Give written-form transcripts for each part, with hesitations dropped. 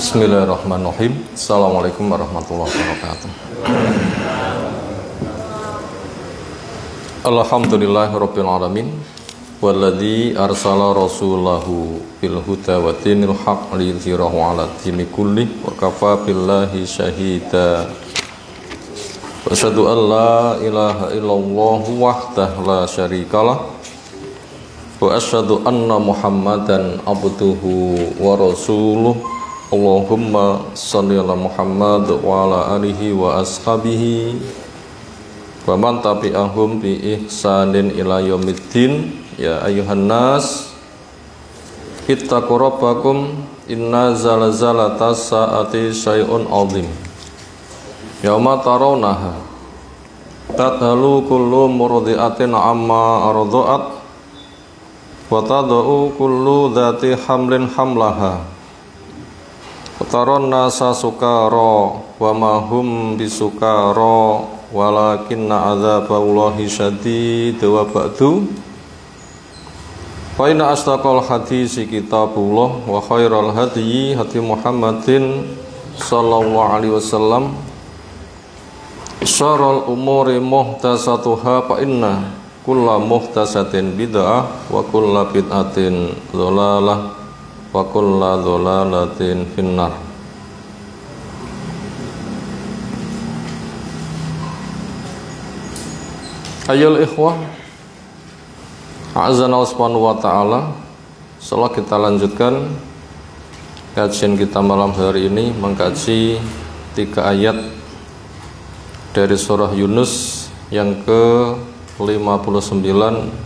Bismillahirrahmanirrahim. Assalamualaikum warahmatullahi wabarakatuh. Alhamdulillahirabbil alamin. Walladzi arsala rasulahu bil huda wa dinil haqq liyudhhirahu 'ala dini kulli wa kafa billahi syahida. Wa asyhadu an la ilaha illallah wahdahu la syarikalah wa asyhadu anna Muhammadan abduhu wa rasuluh. Allahumma shalli ala Muhammad wa ala alihi wa ashabihi wa man tabi'ahum bi ihsanin ila yaumiddin. Ya ayyuhan nas ittaqu rabbakum inna zalzalata sa'ati syai'un 'adzim yauma tarawnaha tadhalu kullu murdi'atin amma arda'at wa tad'u kullu dhati hamlin hamlaha Taron nasa sukara wa mahum bisukara walakinna adzaballahi syadid wa ba'du. Fa inna asdaqal hadisi kitabullah wa khairal hadyi hadi Muhammadin sallallahu alaihi wasallam. Syarrul umuri muhtasatuha fa inna kulla muhtasatin bid'ah wa kulla bid'atin dhalalah wa kulla dhalalatin finnar. Ayyul ikhwah a'azana subhanahu wa ta'ala. Setelah kita lanjutkan kajian kita malam hari ini, mengkaji 3 ayat dari surah Yunus yang ke 59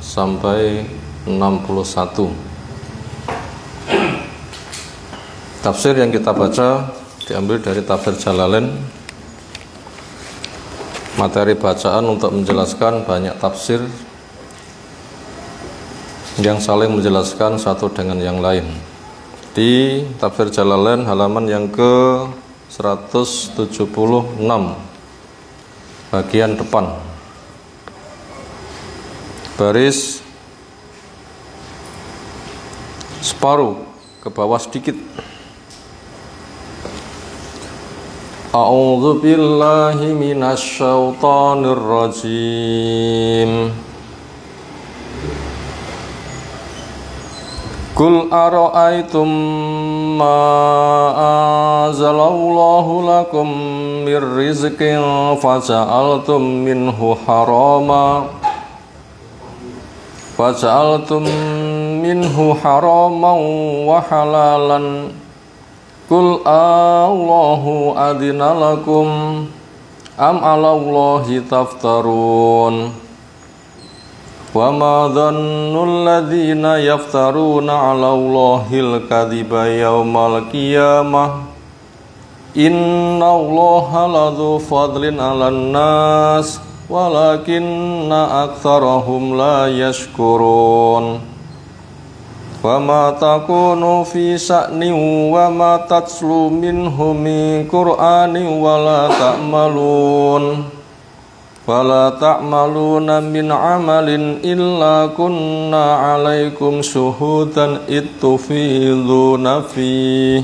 sampai 61. Tafsir yang kita baca diambil dari tafsir Jalalain. Materi bacaan untuk menjelaskan banyak tafsir yang saling menjelaskan satu dengan yang lain. Di tafsir Jalalain halaman yang ke 176 bagian depan, baris separuh ke bawah sedikit. A'udzu billahi minasy syaithanir rajim. Qul ara'aytum ma anzalallahu lakum mir rizqin faja'altum minhu haraman wa halalan. Qul Allahu adina lakum am 'alallahi taftarun. Wa ma dhannul ladzina yaftaruna 'alallahil kadhiba yaumal qiyamah. Innallaha ladzu fadlin 'alan nas walakinna aktsarahum la yashkurun. Wa ma takunu fi sya'nin wa ma tatslu minhu min qur'anin wa la ta'maluna min 'amalin illa kunna 'alaikum syuhudan ittufiduna fihi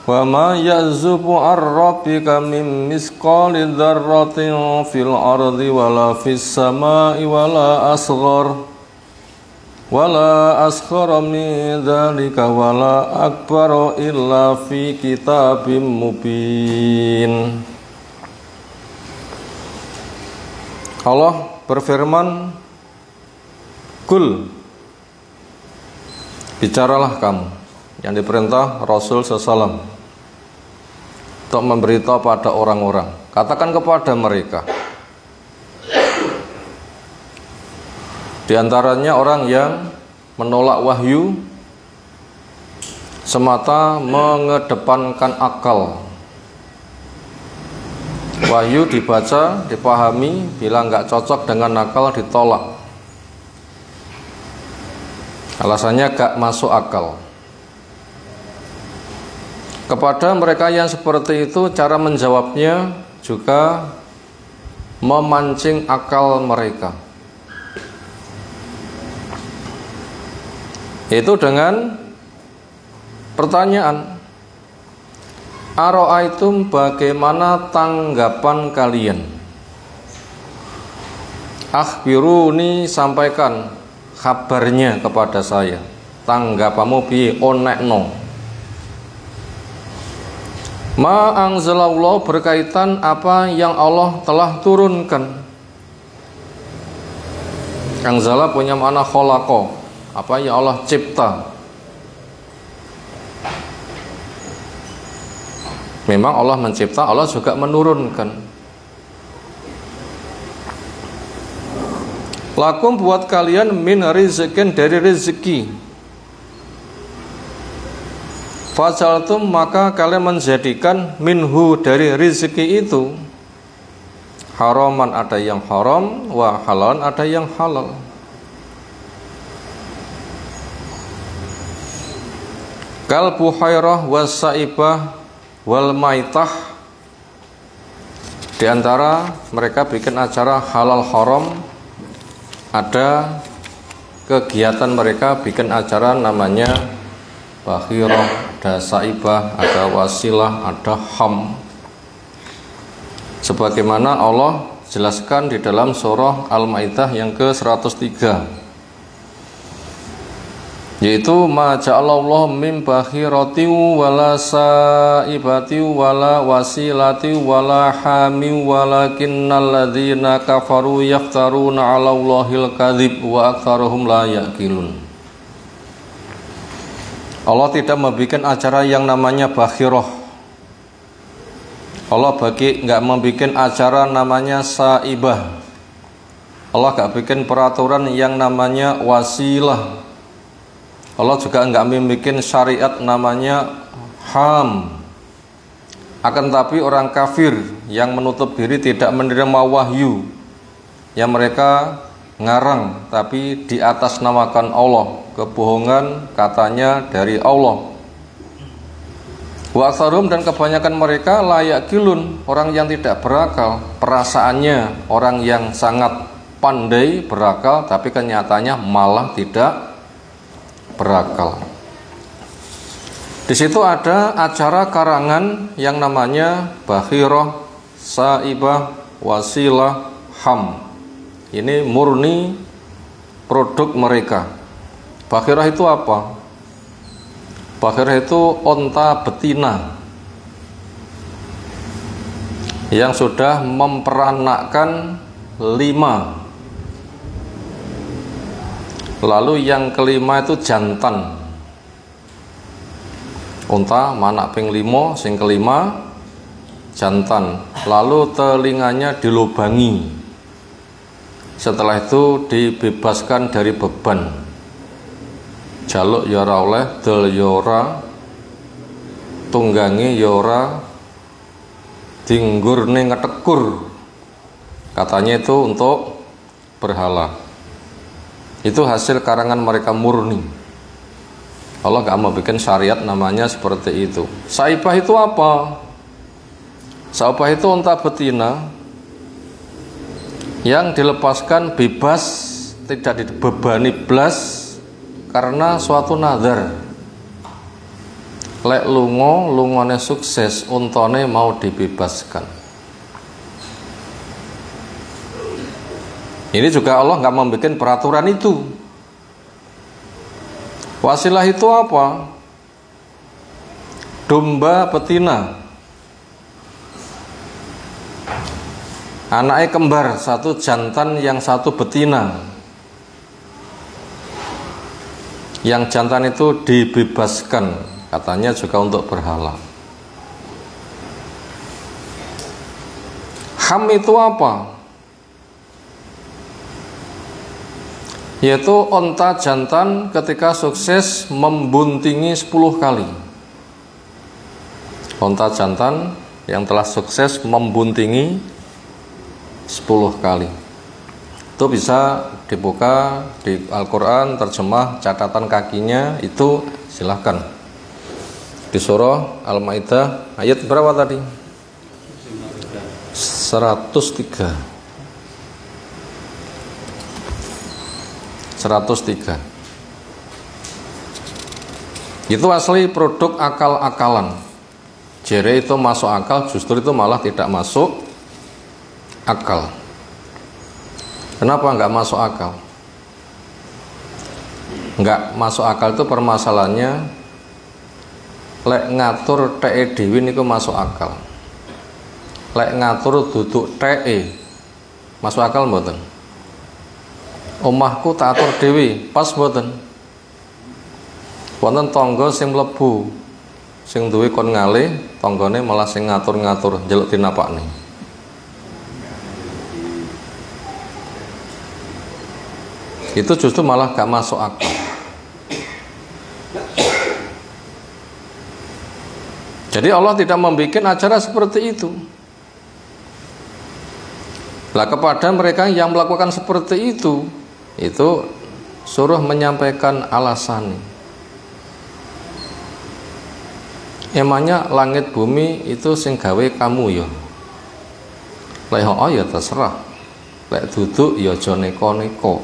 wa ma yazzubu ar-rabbika min misqali dzarratin fil ardi wala fis samai wala asghara min dzalika wala akbara illa fi kitabim mubin. Allah berfirman, Qul, bicaralah kamu. Yang diperintah Rasul SAW untuk memberitahu pada orang-orang. Katakan kepada mereka, di antaranya orang yang menolak wahyu semata mengedepankan akal. Wahyu dibaca, dipahami, bila nggak cocok dengan akal ditolak. Alasannya nggak masuk akal. Kepada mereka yang seperti itu, cara menjawabnya juga memancing akal mereka. Itu dengan pertanyaan, Aro'aitum, bagaimana tanggapan kalian? Akhbiruni, sampaikan kabarnya kepada saya. Tanggapamu bi onekno. Ma anzalallah, berkaitan apa yang Allah telah turunkan. Anzala punya makna kholaqa, apa yang Allah cipta. Memang Allah mencipta, Allah juga menurunkan. Lakum, buat kalian, min rizqin, dari rezeki. Fajaltum, maka kalian menjadikan minhu, dari rezeki itu, haraman, ada yang haram, wa halalan, ada yang halal. Kal buhairah wasaibah wal maitah, di antara mereka bikin acara halal haram, ada kegiatan mereka bikin acara namanya bahirah, ada saibah, ada wasilah, ada ham. Sebagaimana Allah jelaskan di dalam surah Al-Maidah yang ke-103, yaitu ma ja'alallahu min bahirati wala saibati wala wasilati wala hami walakinnal ladzina kafaru yaftaruna 'ala Allahil kadzib wa aktsaruhum la yaqilun. Allah tidak membuat acara yang namanya bahirah. Allah enggak membuat acara namanya saibah. Allah enggak bikin peraturan yang namanya wasilah. Allah juga enggak membuat syariat namanya ham. Akan tapi orang kafir yang menutup diri tidak menerima wahyu, yang mereka ngarang tapi di atas namakan Allah, kebohongan katanya dari Allah. Wa aktsaruhum, dan kebanyakan mereka layak kilun, orang yang tidak berakal, perasaannya orang yang sangat pandai berakal tapi kenyataannya malah tidak berakal. Di situ ada acara karangan yang namanya bahirah, saibah, wasilah, ham. Ini murni produk mereka. Bahirah itu apa? Bahirah itu onta betina yang sudah memperanakkan 5. Lalu yang kelima itu jantan. Unta manak ping 5, sing kelima jantan. Lalu telinganya dilubangi. Setelah itu dibebaskan dari beban. Jaluk ya ora oleh, del ya ora, tunggangi ya ora, dinggurne ngetekur. Katanya itu untuk berhala. Itu hasil karangan mereka murni. Allah gak mau bikin syariat namanya seperti itu. Saibah itu apa? Saibah itu unta betina yang dilepaskan bebas, tidak dibebani blas karena suatu nazar. Lek lungone sukses, untone mau dibebaskan. Ini juga Allah nggak membuat peraturan itu. Wasilah itu apa? Domba betina, anaknya kembar, satu jantan yang satu betina. Yang jantan itu dibebaskan, katanya juga untuk berhala. Ham itu apa? Yaitu onta jantan ketika sukses membuntingi 10 kali. Onta jantan yang telah sukses membuntingi 10 kali. Itu bisa dibuka di Al-Quran, terjemah catatan kakinya, itu silahkan. Di surah Al-Maidah ayat berapa tadi? 103. 103. Itu asli produk akal-akalan. Jere itu masuk akal, justru itu malah tidak masuk akal. Kenapa nggak masuk akal? Nggak masuk akal itu permasalahannya lek ngatur TE dewi niku masuk akal. Lek ngatur duduk TE masuk akal mboten? Omahku tak atur dewi, pas mboten? Wonten tangga sing mlebu, sing duwe kon ngalih, tanggane malah sing ngatur-ngatur njaluk dinapakne. Itu justru malah gak masuk akal. Jadi Allah tidak membuat acara seperti itu. Lah kepada mereka yang melakukan seperti itu suruh menyampaikan alasan. Emangnya langit bumi itu sing gawe kamu ya. Lek oh ya terserah. Lek duduk ya aja neko-neko.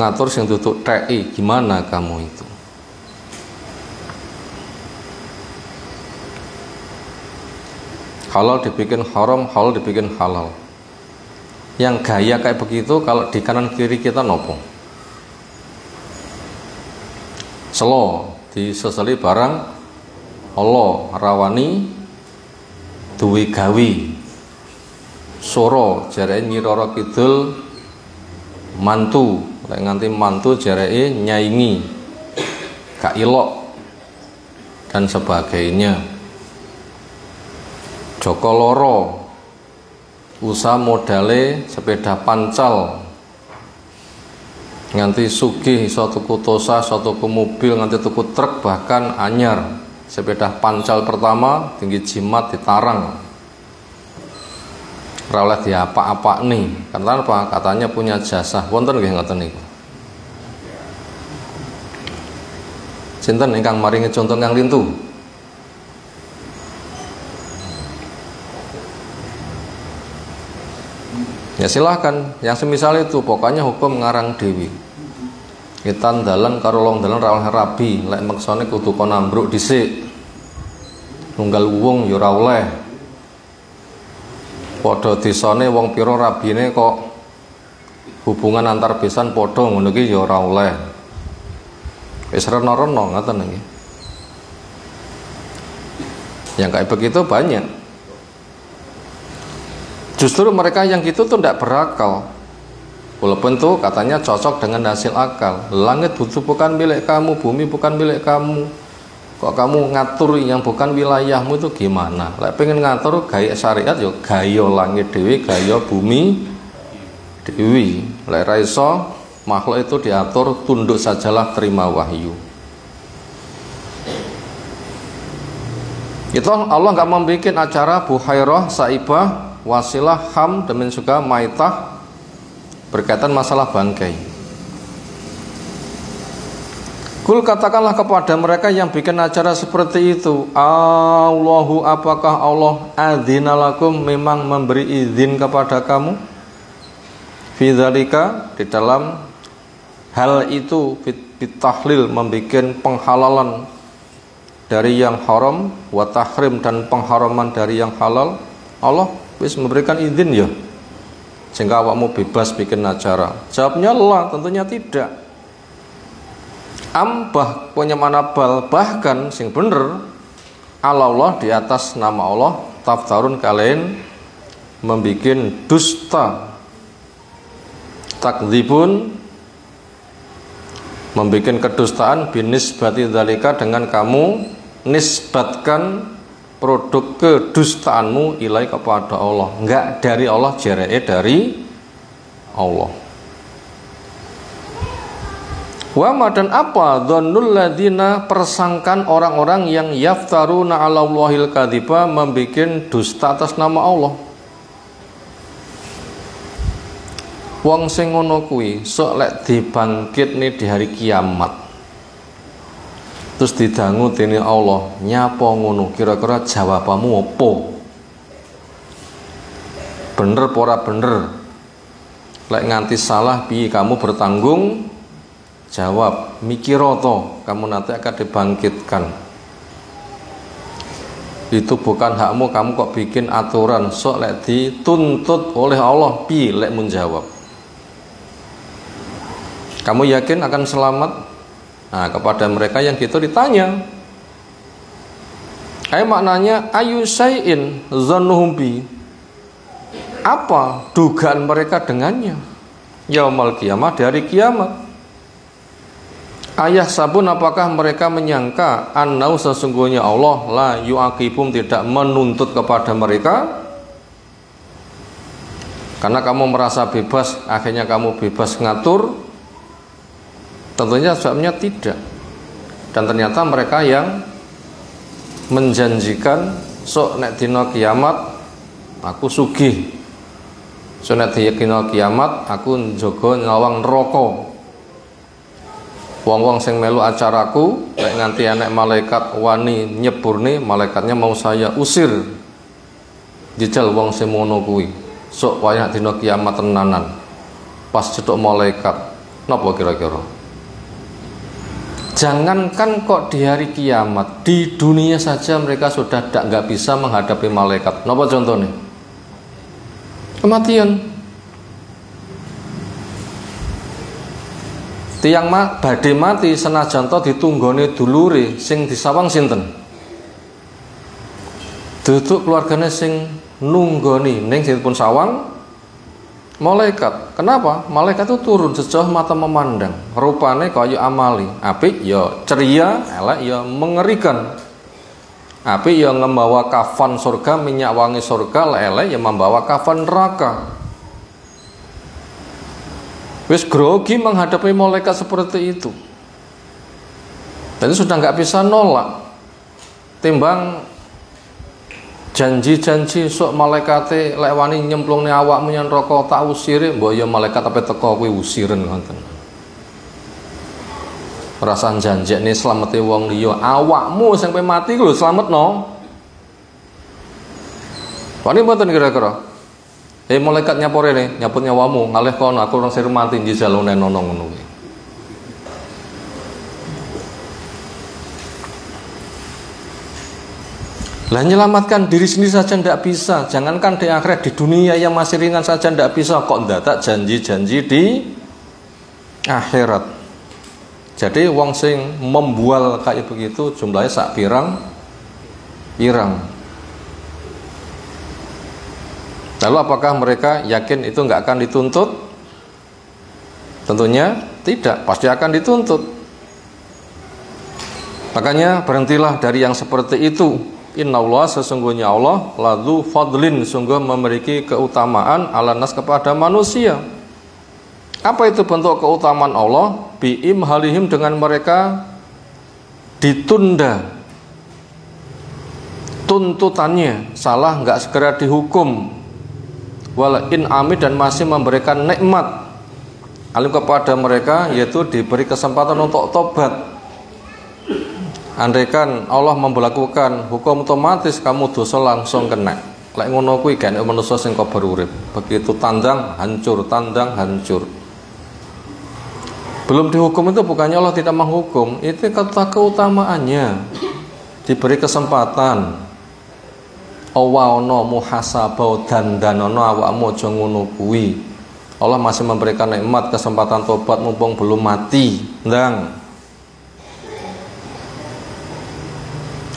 Ngatur sing duduk TI gimana kamu itu? Halal dibikin haram, halal dibikin halal. Yang gaya kayak begitu kalau di kanan kiri kita nopo? Selo diseseli barang Allah rawani duwe gawi. Soro jarene Nyi Roro Kidul mantu, lek nganti mantu jareke nyaingi gak ilok dan sebagainya. Joko loro usaha modale sepeda pancal nganti sugih iso tuku tosa, iso tuku mobil, nganti tuku truk, bahkan anyar. Sepeda pancal pertama tinggi jimat ditarang, ora oleh diapa-apa nih. Karena apa? Katanya punya jasa. Wonten nggih ngoten niku. Sinten ingkang maringi contoh kang lintu? Ya silahkan, yang semisal itu pokoknya hukum ngarang dewi. Kita dalan karo long dalan ra oleh rabi, lek maksane kudu kon ambruk dhisik. Tunggal wong ya ora oleh. Padha desane wong pira rabine kok hubungan antar besan padha ngono ki ya ora oleh. Wis rena-rena ngoten nggih. Yang kayak begitu banyak. Justru mereka yang gitu tuh tidak berakal. Walaupun tuh katanya cocok dengan hasil akal. Langit bukan milik kamu, bumi bukan milik kamu. Kok kamu ngatur yang bukan wilayahmu itu gimana? Lek pengen ngatur gaya syariat yo gaya langit dewi, gaya bumi dewi. Lek ra iso makhluk itu diatur tunduk sajalah terima wahyu. Itu Allah nggak membuat acara buhairah, saibah, wasilah, ham, demikian juga maitah berkaitan masalah bangkai. Kul katakanlah kepada mereka yang bikin acara seperti itu, Allahu apakah Allah adzina-lakum memang memberi izin kepada kamu? Fidzalika di dalam hal itu bitahlil membikin penghalalan dari yang haram, wa tahrim dan pengharaman dari yang halal. Allah wis memberikan izin ya sehingga awakmu bebas bikin acara. Jawabnya lah, tentunya tidak. Ambah punya mana bal, bahkan sing bener Allah di atas nama Allah taftarun kalian membikin dusta, takdzibun membikin kedustaan binisbati dzalika dengan kamu nisbatkan produk kedustaanmu ilai kepada Allah, enggak dari Allah, jareke dari Allah. Wa dan apa dzannul ladina persangkan orang-orang yang yaftaruna 'ala Allahil kadziba membikin dusta atas nama Allah. Wong sing ngono kuwi sok lek dibangkitne di hari kiamat. Terus didangu dening Allah, nyapa ngono, kira-kira jawabanmu apa? Bener apa ora bener? Lek nganti salah piye kamu bertanggung jawab, mikir to, kamu nanti akan dibangkitkan. Itu bukan hakmu, kamu kok bikin aturan. Sok lek dituntut oleh Allah pi lek menjawab. Kamu yakin akan selamat? Nah, kepada mereka yang gitu ditanya. Maknanya ayu syai'in zannuhum bi. Apa dugaan mereka dengannya? Yaumul kiamah, di hari kiamat. Ayah sabun, apakah mereka menyangka annau sesungguhnya Allah la yu'aqibum tidak menuntut kepada mereka karena kamu merasa bebas, akhirnya kamu bebas ngatur? Tentunya jawabnya tidak. Dan ternyata mereka yang menjanjikan sok nek dina kiamat aku sugih, sok nek dina kiamat aku njaga nyawang neraka. Wong-wong sing melu acaraku lek nganti anek malaikat wani nyepurne, malaikatnya mau saya usir. Jejal wong sing ngono kuwi sok wayah dina kiamat tenanan. Pas cetuk malaikat, napa kira-kira? Jangankan kok di hari kiamat, di dunia saja mereka sudah nggak bisa menghadapi malaikat. Napa contohnya? Kematian. Tiang badhe mati senajan to ditunggone dulure sing disawang sinten? Duduk keluargane sing nunggoni ning dipun sawang malaikat. Kenapa? Malaikat itu turun sejauh mata memandang. Rupane kaya amali, apik ya ceria, elek ya mengerikan. Apik ya membawa kafan surga, minyak wangi surga, elek ya membawa kafan neraka. Wis grogi menghadapi malaikat seperti itu. Dan sudah nggak bisa nolak. Timbang janji-janji sok malaikate lek wani nyemplungne awakmu yen neraka tak usire, mbok ya malaikat tapi teko kuwi usiren ngoten. Perasaan janjekne slamete wong liya, awakmu sing pe mati lho slametno. Wani mboten kira-kira? Malaikat nyapore nih, nyaput nyawamu, ngalih kono aku orang sir mati njijal ngono ngono kuwi. Lah nyelamatkan diri sendiri saja ndak bisa, jangankan di akhirat, di dunia yang masih ringan saja ndak bisa, kok ndadak janji-janji di akhirat. Jadi wong sing membual kayak begitu jumlahnya sak pirang. Lalu apakah mereka yakin itu nggak akan dituntut? Tentunya tidak, pasti akan dituntut. Makanya berhentilah dari yang seperti itu. Innallaha, sesungguhnya Allah ladzu fadlin, sungguh memiliki keutamaan ala nas kepada manusia. Apa itu bentuk keutamaan Allah? Bi'im halihim, dengan mereka ditunda tuntutannya, salah nggak segera dihukum. Wala in amid, dan masih memberikan nikmat alim kepada mereka, yaitu diberi kesempatan untuk tobat. Andaikan Allah memberlakukan hukum otomatis kamu dosa langsung kena. Lek ngono kuwi gak nek manusa sing kobar urip. Begitu tandang hancur, tandang hancur. Belum dihukum itu bukannya Allah tidak menghukum, itu kata keutamaannya. Diberi kesempatan. Awana muhasabah dandanono awakmu aja ngono kuwi. Allah masih memberikan nikmat kesempatan tobat mumpung belum mati. Ndang.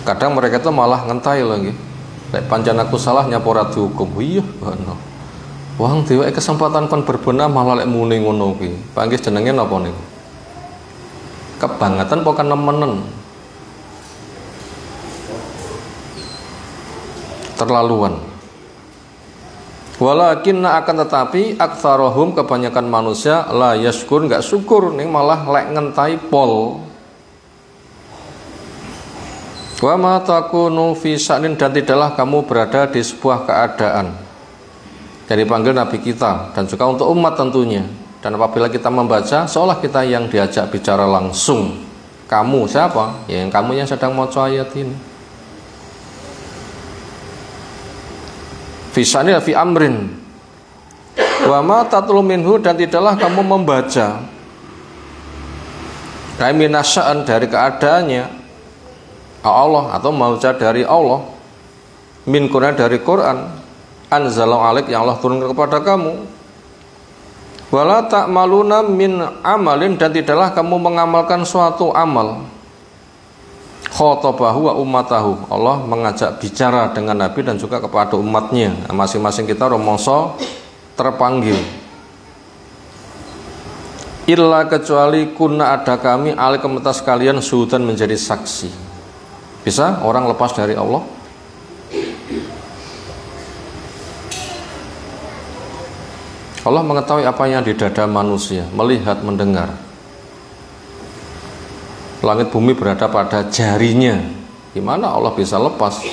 Kadang mereka itu malah ngentai lagi. Lek pancen aku salah nyapora dihukum. Iya, ngono. Wong dhewe kesempatan kon berbenah malah lek muni ngono kuwi. Panggih jenenge napa niku? Kebangetan apa kenemenen? Terlaluan. Walakinna, akan tetapi aktsarohum, kebanyakan manusia la yaskur, enggak syukur, ning malah lek ngentai pol. Wa ma takunu fi sya'nin, dan tidaklah kamu berada di sebuah keadaan. Jadi panggil Nabi kita dan juga untuk umat tentunya. Dan apabila kita membaca, seolah kita yang diajak bicara langsung. Kamu siapa? Ya, yang kamu yang sedang maca ayat ini. Fi sya'nin fi amrin. Wa ma tatlu minhu, dan tidaklah kamu membaca dari minasya'an, dari keadaannya Allah, atau membaca dari Allah min Quran, dari Quran, anzalallahu alaik, yang Allah turunkan kepada kamu. Wala ta'maluna min amalin, dan tidaklah kamu mengamalkan suatu amal. Khotobahu wa ummatahu, Allah mengajak bicara dengan Nabi dan juga kepada umatnya. Masing-masing kita rumangsa terpanggil. Illa, kecuali kunna, ada kami alaikum atas kalian syuhudan, menjadi saksi. Bisa orang lepas dari Allah? Allah mengetahui apa yang di dada manusia, melihat, mendengar. Langit bumi berada pada jarinya. Gimana Allah bisa lepas?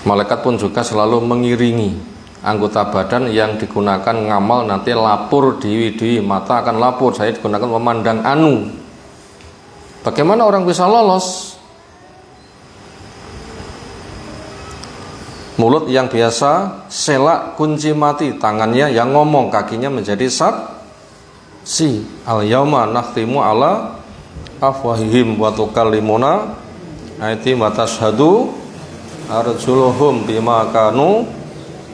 Malaikat pun juga selalu mengiringi anggota badan yang digunakan ngamal, nanti lapor di mata akan lapor, saya digunakan memandang anu. Bagaimana orang bisa lolos? Mulut yang biasa selak kunci mati, tangannya yang ngomong, kakinya menjadi saksi. Al yauma nakhtimu ala afwahihim wa tukallimuna aydihim wa tashhadu arjuluhum bima kanu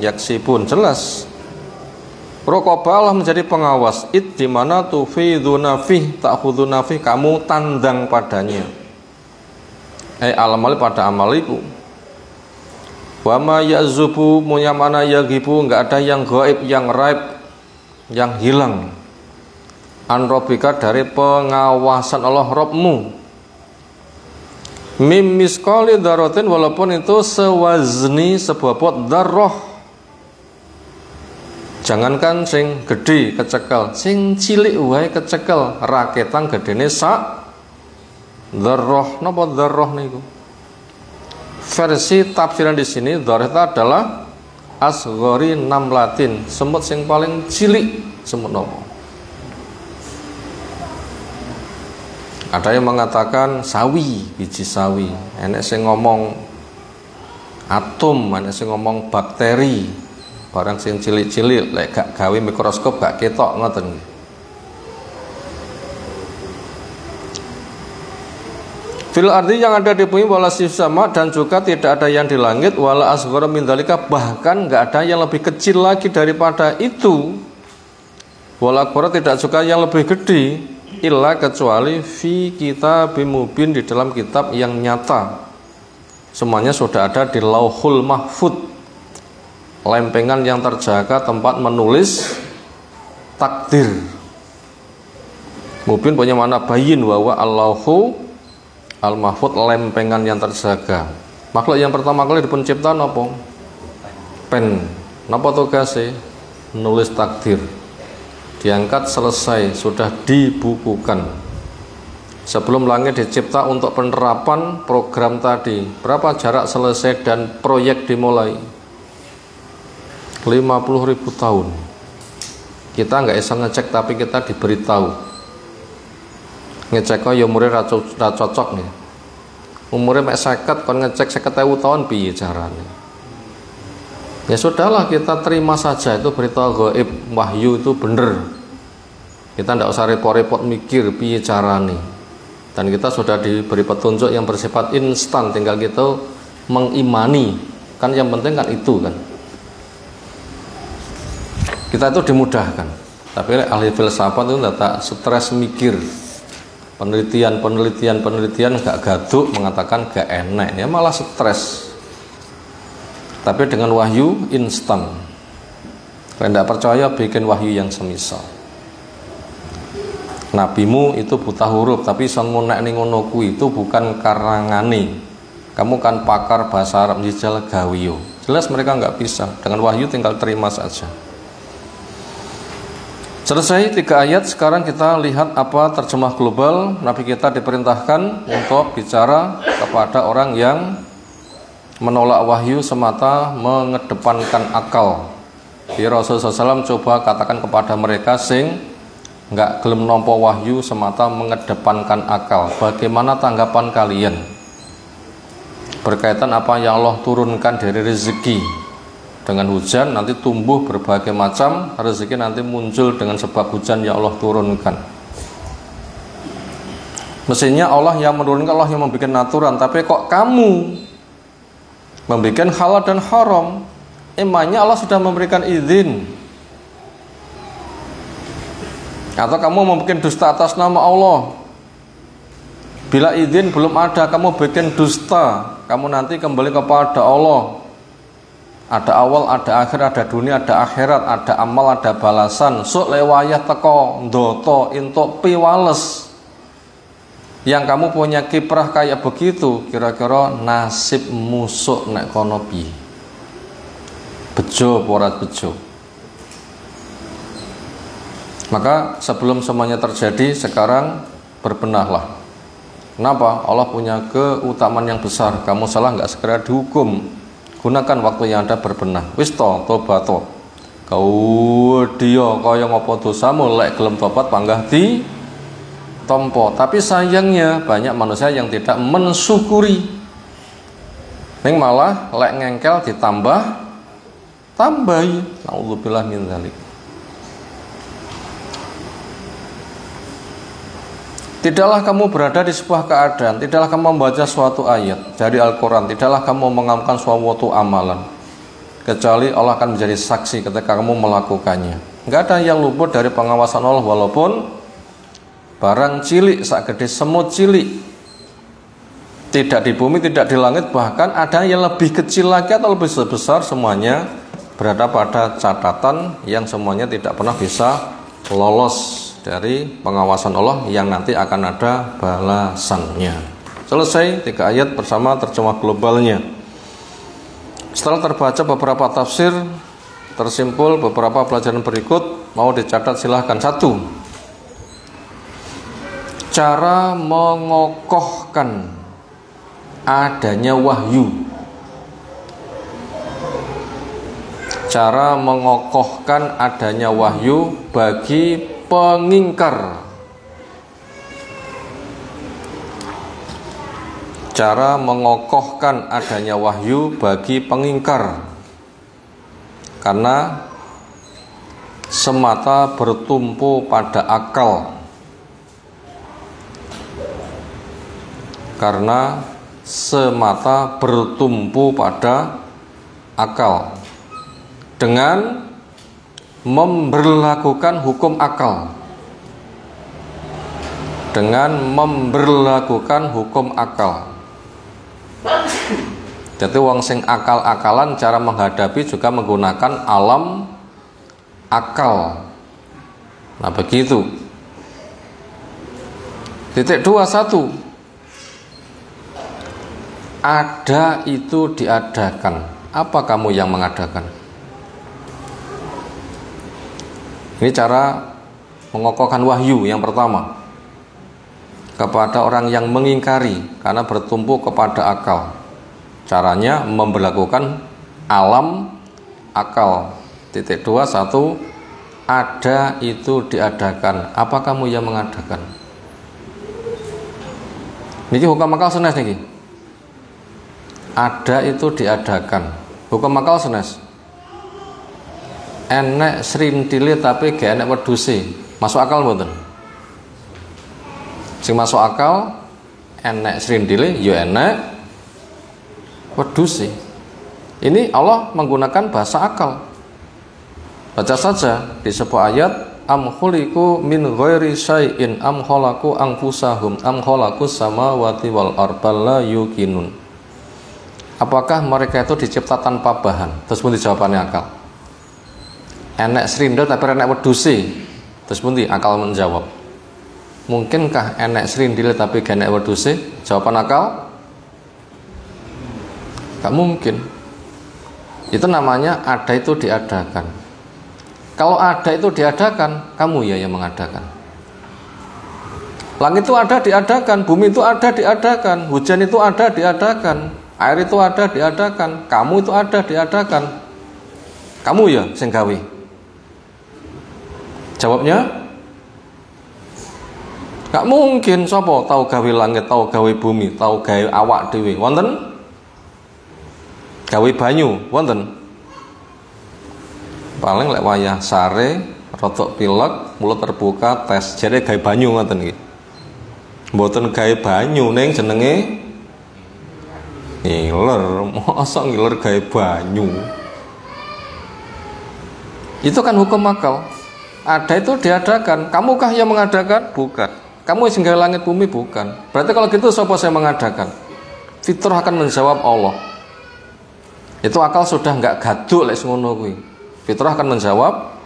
yaksibun. Jelas. Raqaba, Allah menjadi pengawas. Id, di mana tufiduna fih, ta'khuduna fih, kamu tandang padanya. Al-amal, pada amal itu. Wa ma yazubu, munyamana yagibu, enggak ada yang gaib, yang raib, yang hilang. An rabbika, dari pengawasan Allah Rabbmu. Mim misqali dzarratin, walaupun itu sewazni sebobot dzarrah. Jangankan sing gede kecekel, sing cilik wae kecekel, raketan gedene sak dzarrah. Napa dzarrah niku? Versi tafsiran di sini dzarrah itu adalah asghari namlatin, semut sing paling cilik. Semut napa? Ada yang mengatakan sawi, biji sawi. Enek sing ngomong atom, enek sing ngomong bakteri. Barang sing cilik-cilik, lek gak gawe mikroskop gak ketok, ngoten. Fil ardi, yang ada di bumi, wala sama, dan juga tidak ada yang di langit, wala asghara min dzalika, bahkan gak ada yang lebih kecil lagi daripada itu. Wala akbar, tidak juga yang lebih gede, illa, kecuali fi kitabim mubin, di dalam kitab yang nyata. Semuanya sudah ada di Lauhul Mahfud, lempengan yang terjaga tempat menulis takdir. Mubin punya mana bayin, bahwa Allahu al-mahfud, lempengan yang terjaga. Makhluk yang pertama kali dipun ciptaan apa? Pen. Napa tugasnya? Nulis takdir. Diangkat, selesai, sudah dibukukan. Sebelum langit dicipta untuk penerapan program tadi, berapa jarak selesai dan proyek dimulai? 50.000 tahun. Kita nggak bisa ngecek, tapi kita diberitahu. Ngecek kok ya umurnya ra cocok nih. Umurnya mek 50, kon ngecek 50.000 tahun piye carane? Ya sudahlah, kita terima saja, itu berita gaib, wahyu itu bener. Kita nggak usah repot-repot mikir piye carane. Dan kita sudah diberi petunjuk yang bersifat instan, tinggal kita mengimani. Kan yang penting kan itu kan. Kita itu dimudahkan, tapi ahli filsafat itu tak stres mikir, penelitian gak gaduk, mengatakan gak enak, ya malah stres. Tapi dengan wahyu instan. Kalau tidak percaya, bikin wahyu yang semisal. Nabimu itu buta huruf, tapi son munek ning ngono kuwi itu bukan karangane. Kamu kan pakar bahasa Arab, jijal gawiyo. Jelas mereka nggak bisa. Dengan wahyu tinggal terima saja. Selesai 3 ayat. Sekarang kita lihat apa terjemah global. Nabi kita diperintahkan untuk bicara kepada orang yang menolak wahyu semata, mengedepankan akal. Di Rasulullah SAW coba katakan kepada mereka sing nggak gelem nampa wahyu semata, mengedepankan akal. Bagaimana tanggapan kalian berkaitan apa yang Allah turunkan dari rezeki? Dengan hujan nanti tumbuh berbagai macam rezeki, nanti muncul dengan sebab hujan yang Allah turunkan. Mestinya Allah yang menurunkan, Allah yang membuat aturan, tapi kok kamu membuat halal dan haram. Emangnya Allah sudah memberikan izin? Atau kamu membuat dusta atas nama Allah? Bila izin belum ada, kamu bikin dusta, kamu nanti kembali kepada Allah. Ada awal, ada akhir, ada dunia, ada akhirat, ada amal, ada balasan. Sok lewayah teko ndoto intok piwales. Yang kamu punya kiprah kayak begitu, kira-kira nasib musuk nek kono piye? Bejo porat bejo. Maka sebelum semuanya terjadi, sekarang berbenahlah. Kenapa? Allah punya keutamaan yang besar. Kamu salah nggak segera dihukum. Gunakan waktu yang ada berbenah. Wis to tobato. Kau dia kaya ngopo dosamu lek gelem tobat panggah di tompo. Tapi sayangnya banyak manusia yang tidak mensyukuri. Ning malah lek ngengkel ditambah tambahi. Nauzubillah min dzalik. Tidaklah kamu berada di sebuah keadaan, tidaklah kamu membaca suatu ayat dari Al-Quran, tidaklah kamu mengamalkan suatu amalan, kecuali Allah akan menjadi saksi ketika kamu melakukannya. Nggak ada yang luput dari pengawasan Allah, walaupun barang cilik, sak gede semut cilik, tidak di bumi, tidak di langit, bahkan ada yang lebih kecil lagi atau lebih besar, semuanya berada pada catatan yang semuanya tidak pernah bisa lolos dari pengawasan Allah yang nanti akan ada balasannya. Selesai 3 ayat bersama terjemah globalnya. Setelah terbaca beberapa tafsir, tersimpul beberapa pelajaran berikut, mau dicatat silahkan. 1. Cara mengokohkan adanya wahyu. Cara mengokohkan adanya wahyu bagi pengingkar. Cara mengokohkan adanya wahyu bagi pengingkar, karena semata bertumpu pada akal. Karena semata bertumpu pada akal dengan memberlakukan hukum akal. Dengan memberlakukan hukum akal. Jadi wong sing akal-akalan cara menghadapi juga menggunakan alam akal. Nah begitu. Titik 21. Ada itu diadakan. Apa kamu yang mengadakan? Ini cara mengokohkan wahyu yang pertama kepada orang yang mengingkari karena bertumpu kepada akal. Caranya memberlakukan alam akal. Titik 21. Ada itu diadakan. Apa kamu yang mengadakan? Niki hukum akal senes niki. Ada itu diadakan. Hukum akal senes. Enek srintile tapi gak enek wedhuse. Masuk akal mboten? Sing masuk akal enek srintile ya enek wedhuse. Ini Allah menggunakan bahasa akal. Baca saja di sebuah ayat, am khuliqu min ghairi syai'in am khalaqu anfusahum am khalaqus samawati wal arda la yuqinun. Apakah mereka itu dicipta tanpa bahan? Terus pun jawabannya akal. Enek serindel tapi enek wedhuse. Terus pundi akal menjawab. Mungkinkah enek serindel tapi gak enek wedhuse? Jawaban akal, gak mungkin. Itu namanya ada itu diadakan. Kalau ada itu diadakan, kamu ya yang mengadakan. Langit itu ada diadakan, bumi itu ada diadakan, hujan itu ada diadakan, air itu ada diadakan, kamu itu ada diadakan. Kamu ya sing gawe. Jawabnya gak mungkin. Sapa tahu gawe langit, tahu gawe bumi, tahu gawe awak dhewe? Wonten? Gawe banyu wonten? Paling lek wayah sare rotok pilek, mulut terbuka, tes jare gawe banyu ngoten iki. Mboten gawe banyu ning jenenge Ngiler, mosok ngiler gawe banyu. Itu kan hukum akal. Ada itu diadakan. Kamukah yang mengadakan? Bukan. Kamu yang gawe langit bumi? Bukan. Berarti kalau gitu siapa saya mengadakan? Fitrah akan menjawab Allah. Itu akal sudah nggak gaduh lek ngono kuwi. Fitrah akan menjawab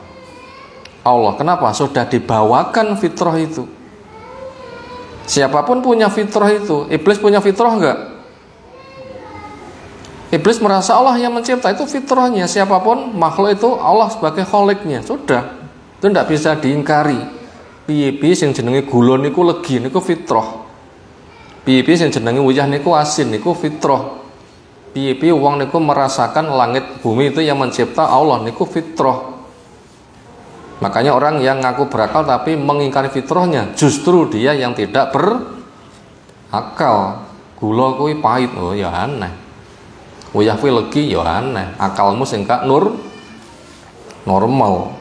Allah. Kenapa? Sudah dibawakan fitrah itu. Siapapun punya fitrah itu. Iblis punya fitrah enggak? Iblis merasa Allah yang mencipta, itu fitrahnya. Siapapun makhluk itu Allah sebagai kholiknya. Sudah. Itu tidak bisa diingkari. Piye-piye sing jenenge gula niku legi niku fitrah. Piye-piye sing jenenge uyah niku asin niku fitrah. Piye-piye wong niku merasakan langit bumi itu yang mencipta Allah niku fitrah. Makanya orang yang ngaku berakal tapi mengingkari fitrahnya, justru dia yang tidak berakal. Gula kuwi pahit, oh ya aneh. Uyah kuwi legi ya aneh. Akalmu sing gak normal.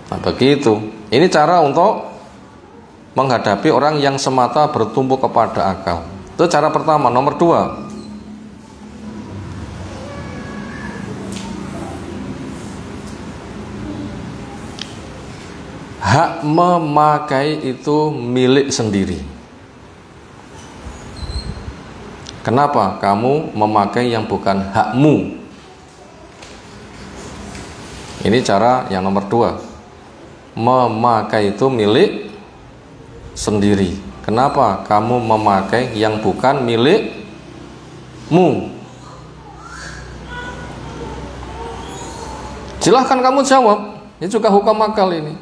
Nah begitu. Ini cara untuk menghadapi orang yang semata bertumbuh kepada akal. Itu cara pertama. Nomor 2, hak memakai itu milik sendiri. Kenapa kamu memakai yang bukan hakmu? Ini cara yang nomor 2. Memakai itu milik sendiri. Kenapa kamu memakai yang bukan milikmu? Silahkan kamu jawab. Ini juga hukum akal ini.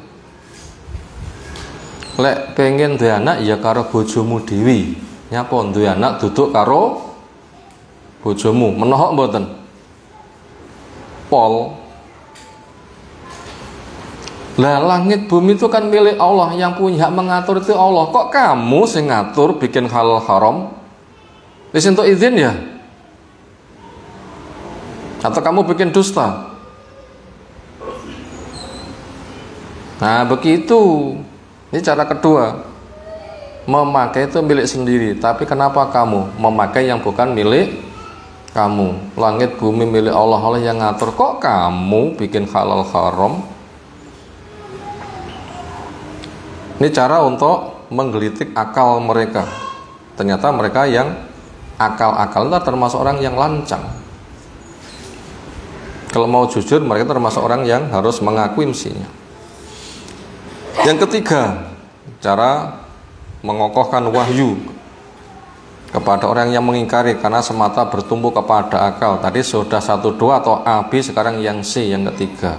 Lek pengen duwe anak ya karo bojomu dhewe. Nyapa duwe anak duduk karo bojomu. Menohok mboten? Pol. Lah langit bumi itu kan milik Allah, yang punya hak mengatur itu Allah. Kok kamu sing ngatur bikin halal haram? Wis entuk izin ya? Atau kamu bikin dusta? Nah, begitu. Ini cara kedua. Memakai itu milik sendiri, tapi kenapa kamu memakai yang bukan milik kamu? Langit bumi milik Allah, Allah yang ngatur. Kok kamu bikin halal haram? Ini cara untuk menggelitik akal mereka. Ternyata mereka yang akal-akal itu termasuk orang yang lancang. Kalau mau jujur, mereka termasuk orang yang harus mengakui mestinya. Yang ketiga, cara mengokohkan wahyu kepada orang yang mengingkari karena semata bertumbuh kepada akal. Tadi sudah 1, 2 atau A, B, sekarang yang C, yang ketiga.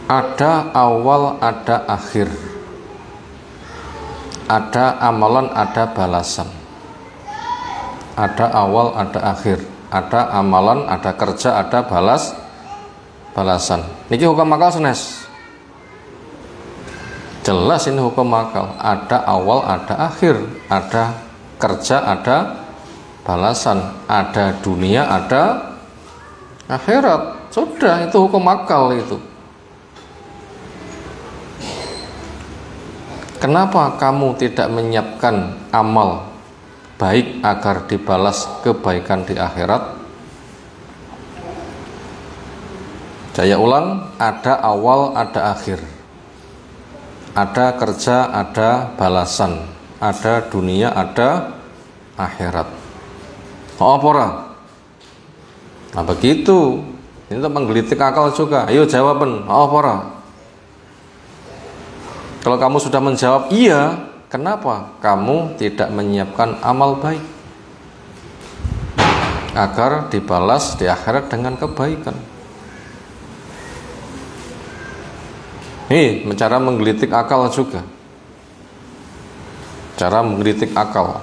Ada awal, ada akhir. Ada amalan, ada balasan. Ada awal, ada akhir. Ada amalan, ada kerja, ada balasan. Niki hukum akal senes. Jelas ini hukum akal. Ada awal, ada akhir. Ada kerja, ada balasan. Ada dunia, ada akhirat. Sudah, itu hukum akal itu. Kenapa kamu tidak menyiapkan amal baik agar dibalas kebaikan di akhirat? Saya ulang, ada awal, ada akhir. Ada kerja, ada balasan. Ada dunia, ada akhirat. Oh, apa? Nah begitu. Ini untuk menggelitik akal juga. Ayo jawaban. Oh, apa? Kalau kamu sudah menjawab iya, kenapa kamu tidak menyiapkan amal baik agar dibalas di akhirat dengan kebaikan? Ini cara menggelitik akal juga. Cara menggelitik akal.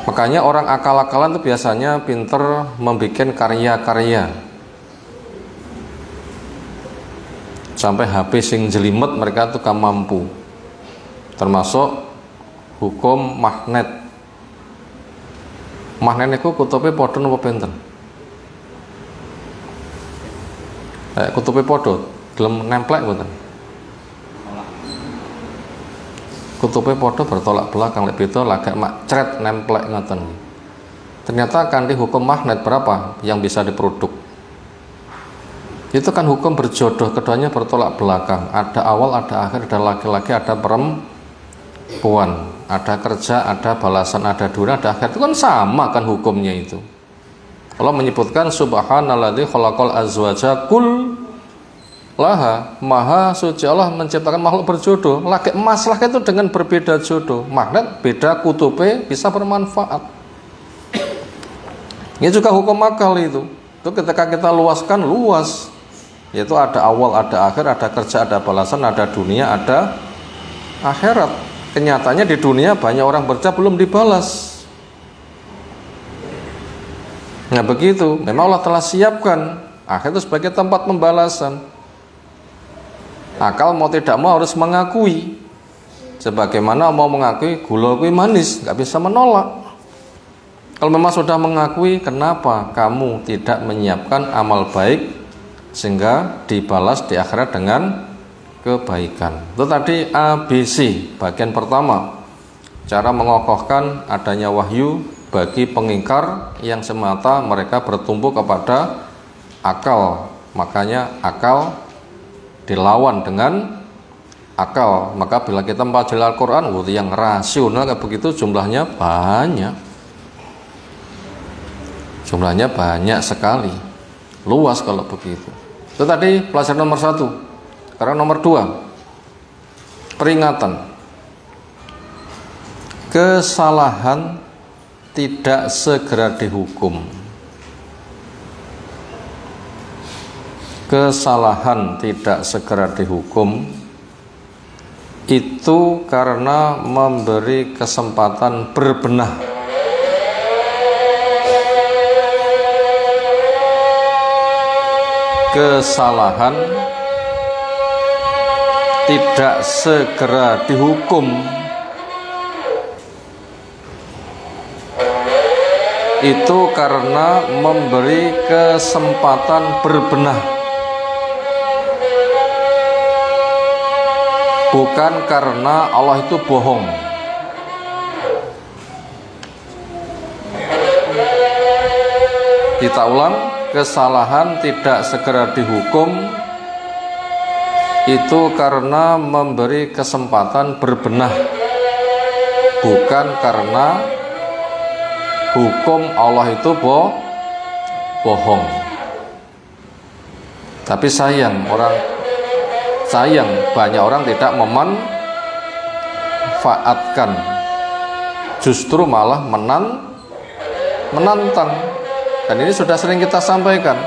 Makanya orang akal-akalan itu biasanya pinter membuat karya-karya. Sampai HP sing jelimet mereka tuh gak mampu. Termasuk hukum magnet. Magnet itu kutubnya podo apa benten? Kutubnya podo, gelem nemplek benten? Kutube podo bertolak belakang, lek beda lagak mak cret nemplek ngoten. Ternyata kanthi hukum magnet berapa yang bisa diproduk? Itu kan hukum berjodoh, keduanya bertolak belakang. Ada awal, ada akhir, ada laki-laki, ada perempuan, ada kerja, ada balasan, ada dunia, ada akhir. Itu kan sama kan hukumnya itu. Allah menyebutkan subhanalladzi khalaqal azwaja kullaha, maha suci Allah menciptakan makhluk berjodoh. Laki masalah itu dengan berbeda jodoh. Magnet beda kutube bisa bermanfaat. Ini juga hukum akal itu. Itu ketika kita luaskan luas. Yaitu ada awal, ada akhir, ada kerja, ada balasan, ada dunia, ada akhirat. Kenyataannya di dunia banyak orang berjaya belum dibalas. Nah begitu, memang Allah telah siapkan akhir itu sebagai tempat pembalasan. Akal mau tidak mau harus mengakui. Sebagaimana mau mengakui gula kuwi manis, nggak bisa menolak. Kalau memang sudah mengakui, kenapa kamu tidak menyiapkan amal baik sehingga dibalas di akhirat dengan kebaikan? Itu tadi ABC, bagian pertama. Cara mengokohkan adanya wahyu bagi pengingkar yang semata mereka bertumpu kepada akal. Makanya akal dilawan dengan akal. Maka bila kita mempelajari Al-Quran yang rasional kayak begitu, jumlahnya banyak sekali, luas kalau begitu. Itu tadi pelajaran nomor 1. Sekarang nomor 2, peringatan. Kesalahan tidak segera dihukum. Kesalahan tidak segera dihukum itu karena memberi kesempatan berbenah. Kesalahan tidak segera dihukum itu karena memberi kesempatan berbenah, bukan karena Allah itu bohong. Kita ulang, kesalahan tidak segera dihukum itu karena memberi kesempatan berbenah, bukan karena hukum Allah itu bohong. Tapi sayang banyak orang tidak memanfaatkan, justru malah menantang. Dan ini sudah sering kita sampaikan.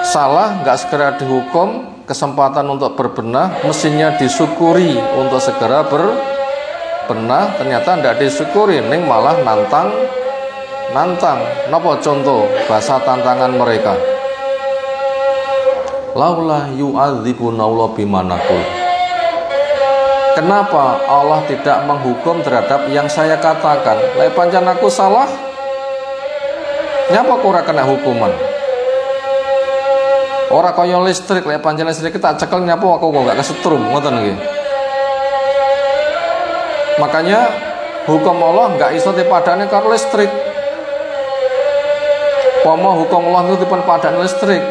Salah nggak segera dihukum, kesempatan untuk berbenah mestinya disyukuri untuk segera berbenah, ternyata tidak disyukuri, ning malah nantang. Napa contoh bahasa tantangan mereka? Laula yu'adzibuna Allah bimanakul. Kenapa Allah tidak menghukum terhadap yang saya katakan? Lek pancen aku salah, nyapa ora kena hukuman? Ora kaya listrik, lek pancen listrik tak cekel nyapa aku kok gak kesetrum, ngoten nggih. Makanya hukum Allah nggak iso dipadani karo listrik. Pomo hukum Allah itu dipun padani listrik,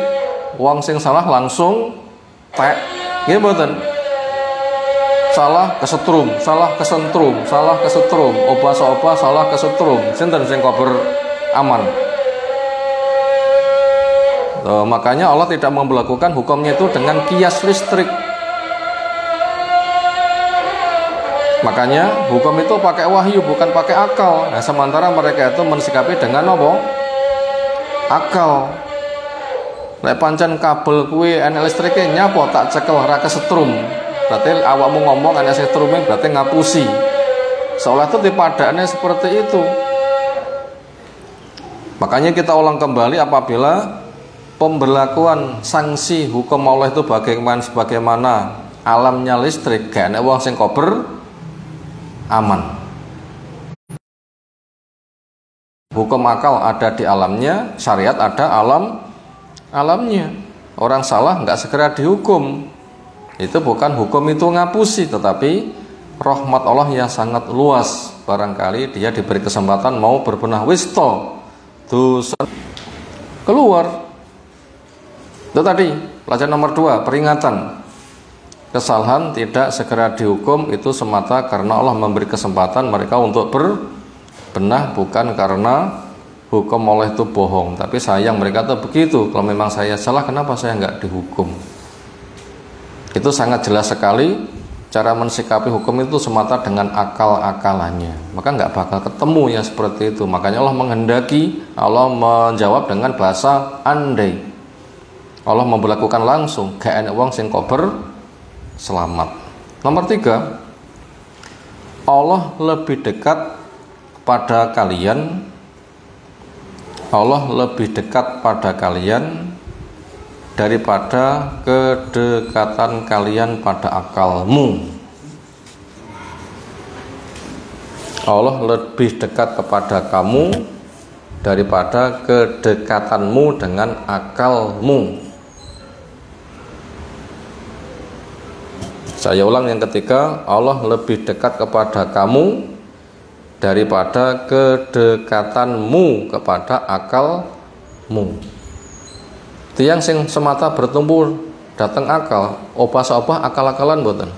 wong sing salah langsung tek, nggih mboten? Salah kesetrum, salah kesetrum, salah kesetrum, obah salah kesetrum. Sinten sing kober aman? Makanya Allah tidak memberlakukan hukumnya itu dengan kias listrik. Makanya hukum itu pakai wahyu, bukan pakai akal. Nah, sementara mereka itu mensikapi dengan apa? Akal. Lek pancen kabel kuwi enek listrike nyapa tak cekel ra kesetrum. Berarti awakmu ngomong enek setrume berarti ngapusi. Seolah itu dipadane seperti itu. Makanya kita ulang kembali, apabila pemberlakuan sanksi hukum Allah itu sebagaimana alamnya listrik, gak enek wong sing kober aman. Hukum akal ada di alamnya, syariat ada alamnya. Orang salah nggak segera dihukum. Itu bukan hukum itu ngapusi, tetapi rahmat Allah yang sangat luas. Barangkali dia diberi kesempatan mau berbenah wisto dosa keluar. Itu tadi pelajaran nomor 2, peringatan. Kesalahan tidak segera dihukum itu semata karena Allah memberi kesempatan mereka untuk berbenah, bukan karena hukum Allah itu bohong. Tapi sayang mereka tuh begitu. Kalau memang saya salah, kenapa saya nggak dihukum? Itu sangat jelas sekali. Cara mensikapi hukum itu semata dengan akal-akalannya, maka nggak bakal ketemu yang seperti itu. Makanya Allah menghendaki, Allah menjawab dengan bahasa andai. Allah memberlakukan langsung, gak enak wong sing kober selamat. Nomor 3, Allah lebih dekat pada kalian. Allah lebih dekat pada kalian daripada kedekatan kalian pada akalmu. Allah lebih dekat kepada kamu daripada kedekatanmu dengan akalmu. Saya ulang yang ketiga, Allah lebih dekat kepada kamu daripada kedekatanmu kepada akalmu. Tiang sing semata bertumbuh datang akal, opah-opah akal-akalan mboten.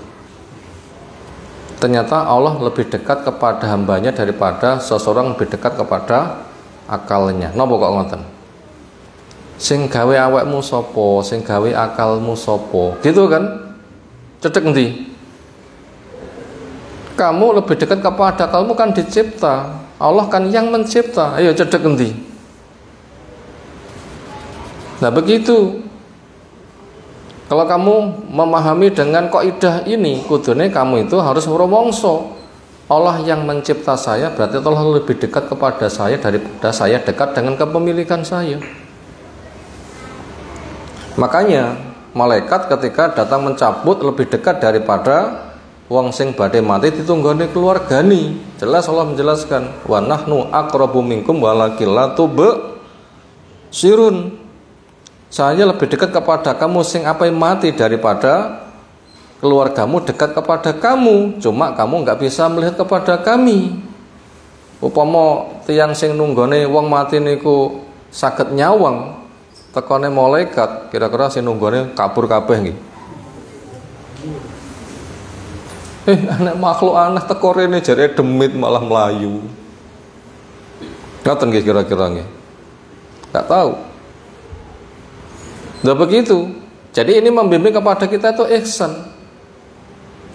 Ternyata Allah lebih dekat kepada hambanya daripada seseorang lebih dekat kepada akalnya. Napa kok ngoten? Sing gawe awakmu sapa, sing gawe akalmu sapa? Gitu kan? Cedek endi? Kamu lebih dekat kepada akalmu kan dicipta. Allah kan yang mencipta. Ayo cedek endi? Nah begitu. Kalau kamu memahami dengan kaidah ini, kudune kamu itu harus meromongso. Allah yang mencipta saya, berarti Allah lebih dekat kepada saya daripada saya dekat dengan kepemilikan saya. Makanya malaikat ketika datang mencabut lebih dekat daripada wong sing badhe mati ditunggone keluargani. Jelas Allah menjelaskan, wa nahnu aqrabu minkum walakin la tubsirun. Saya lebih dekat kepada kamu sing apa yang mati daripada keluargamu dekat kepada kamu. Cuma kamu nggak bisa melihat kepada kami. Upama tiang sing nunggone wong mati niku saged nyawang, tekone malaikat, kira-kira sing nunggone kabur kabeh nggih. Anak makhluk aneh teko rene jare demit malah melayu. Ngoten nggih kira-kira nggih. Enggak tahu. Nah begitu. Jadi ini membimbing kepada kita itu ihsan.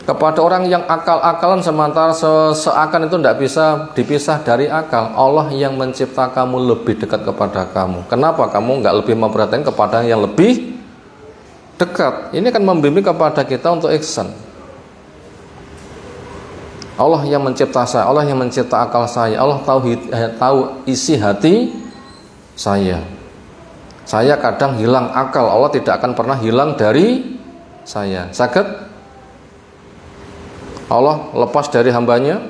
Kepada orang yang akal-akalan sementara seakan itu tidak bisa dipisah dari akal. Allah yang mencipta kamu lebih dekat kepada kamu. Kenapa kamu nggak lebih memperhatikan kepada yang lebih dekat? Ini kan membimbing kepada kita untuk ihsan. Allah yang mencipta saya, Allah yang mencipta akal saya, Allah tahu isi hati saya. Saya kadang hilang akal, Allah tidak akan pernah hilang dari saya. Sakit? Allah lepas dari hambanya?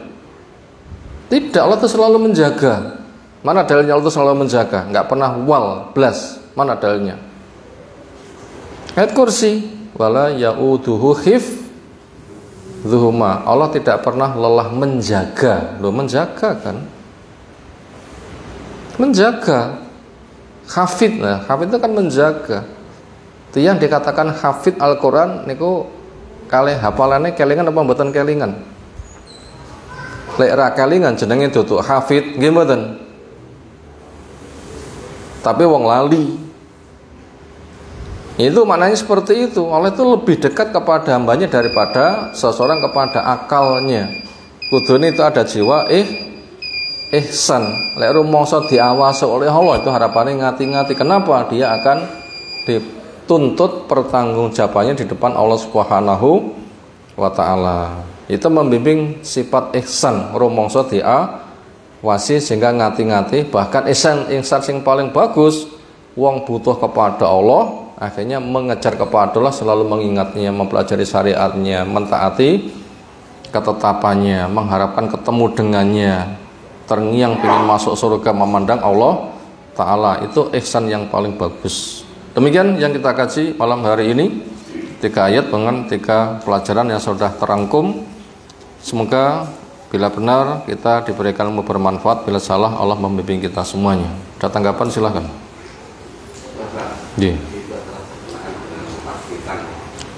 Tidak, Allah itu selalu menjaga. Mana dalilnya Allah itu selalu menjaga? Nggak pernah blas. Mana dalilnya? Ayat kursi, wala ya'uduhu hifdzuhuma. Allah tidak pernah lelah menjaga. Loh, menjaga kan? Menjaga. Hafid, nah hafid itu kan menjaga. Itu yang dikatakan hafid Al-Quran niku kalih hafalannya kelingan apa mboten kelingan? Lek ra kelingan jenenge duduk hafid nggih mboten. Tapi wong lali. Itu maknanya seperti itu. Allah itu lebih dekat kepada hambanya daripada seseorang kepada akalnya. Kudune itu ada jiwa ihsan. Lek rumangsa diawasi oleh Allah itu harapannya ngati-ngati. Kenapa? Dia akan dituntut pertanggungjawabannya di depan Allah Subhanahu wa taala. Itu membimbing sifat ihsan, rumangsa diawasi sehingga ngati-ngati. Bahkan ihsan sing paling bagus, wong butuh kepada Allah, akhirnya mengejar kepada Allah, selalu mengingatnya, mempelajari syariatnya, mentaati ketetapannya, mengharapkan ketemu dengannya, terngiang ingin masuk surga memandang Allah Ta'ala. Itu ihsan yang paling bagus. Demikian yang kita kaji malam hari ini, 3 ayat dengan 3 pelajaran yang sudah terangkum Semoga bila benar kita diberikan ilmu bermanfaat, bila salah Allah membimbing kita semuanya. Ada tanggapan silahkan. Iya.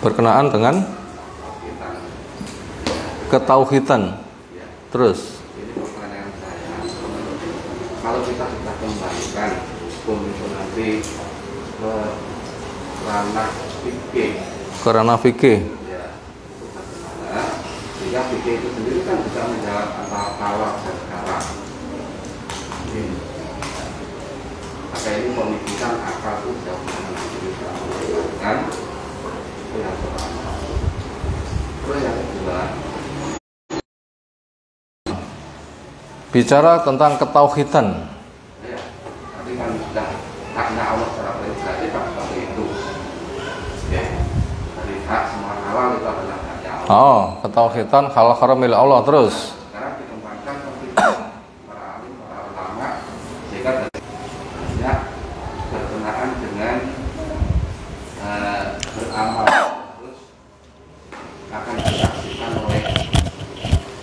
Berkenaan dengan ketauhidan. Terus. Ini pertanyaan saya. Kalau kita kembalikan hukum itu nanti ke ranah fikih. Ke ranah fikih. Ya, itu bagaimana? Sehingga fikih itu sendiri kan bisa menjawab antara halal dan haram. Maka ini pemikiran akal itu sudah nanti bisa melakukan. Itu yang pertama. Terus yang kedua, bicara tentang ketauhidan. ya, tadi kan sudah haknya Allah secara prinsip kan seperti itu. Ya, dari hak semua halal itu adalah haknya Allah. Oh, ketauhidan halal haram milik Allah. Terus. Sekarang dikembangkan seperti para alim, para ulama, sehingga banyak berkenaan dengan beramal terus akan disaksikan oleh